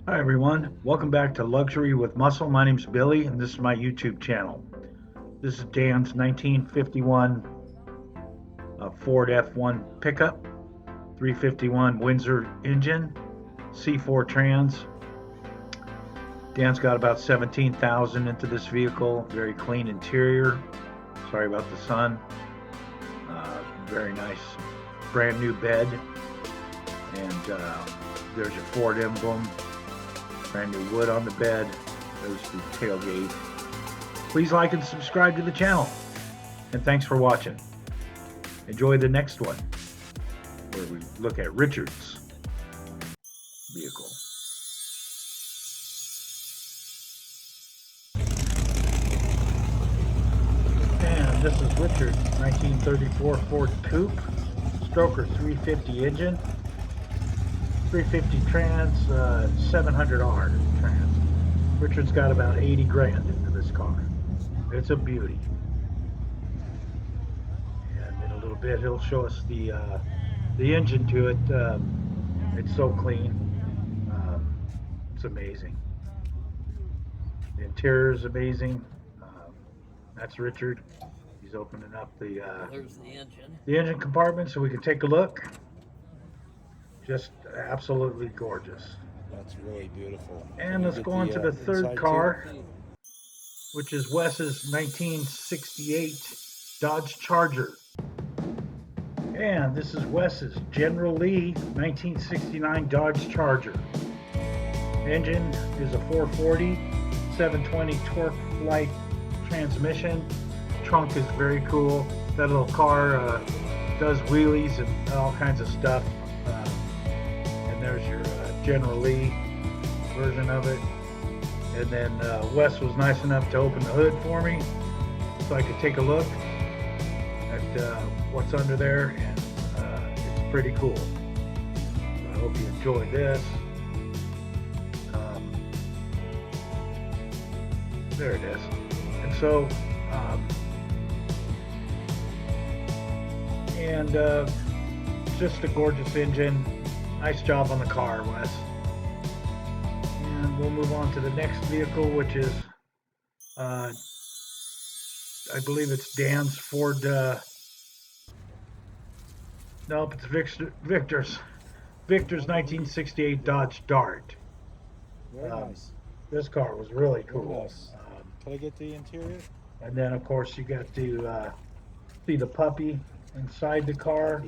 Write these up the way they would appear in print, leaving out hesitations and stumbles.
Hi everyone, welcome back to Luxury with Muscle. My name's Billy and this is my YouTube channel. This is Dan's 1951 Ford F1 pickup, 351 Windsor engine, C4 trans. Dan's got about 17,000 into this vehicle, very clean interior. Sorry about the sun. Very nice brand new bed, and there's your Ford emblem. Brand new wood on the bed. There's the tailgate. Please like and subscribe to the channel. And thanks for watching. Enjoy the next one, where we look at Richard's vehicle. And this is Richard's 1934 Ford Coupe. Stroker 350 engine. 350 trans, 700R trans. Richard's got about 80 grand into this car. It's a beauty. And in a little bit, he'll show us the engine to it. It's so clean. It's amazing. The interior is amazing. That's Richard. He's opening up There's the engine. the engine compartment so we can take a look. Just absolutely gorgeous. That's really beautiful. And let's go on to the third car, which is Wes's 1968 Dodge Charger. And this is Wes's General Lee 1969 Dodge Charger. Engine is a 440, 720 torque light transmission. Trunk is very cool. That little car does wheelies and all kinds of stuff. And there's your General Lee version of it. And then Wes was nice enough to open the hood for me so I could take a look at what's under there, and it's pretty cool. I hope you enjoyed this. There it is. And so, just a gorgeous engine. Nice job on the car, Wes. And we'll move on to the next vehicle, which is, I believe it's Dan's Ford. Nope, it's Victor's 1968 Dodge Dart. Very nice. This car was really cool. Very nice. Can I get the interior? And then, of course, you got to see the puppy inside the car.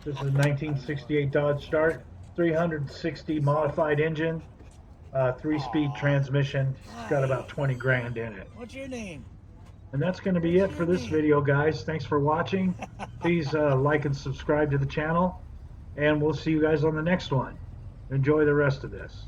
This is a 1968 Dodge Dart, 360 modified engine, 3-speed transmission. It's got about 20 grand in it. What's your name? And that's going to be it for this video, guys. Thanks for watching. Please like and subscribe to the channel, and we'll see you guys on the next one. Enjoy the rest of this.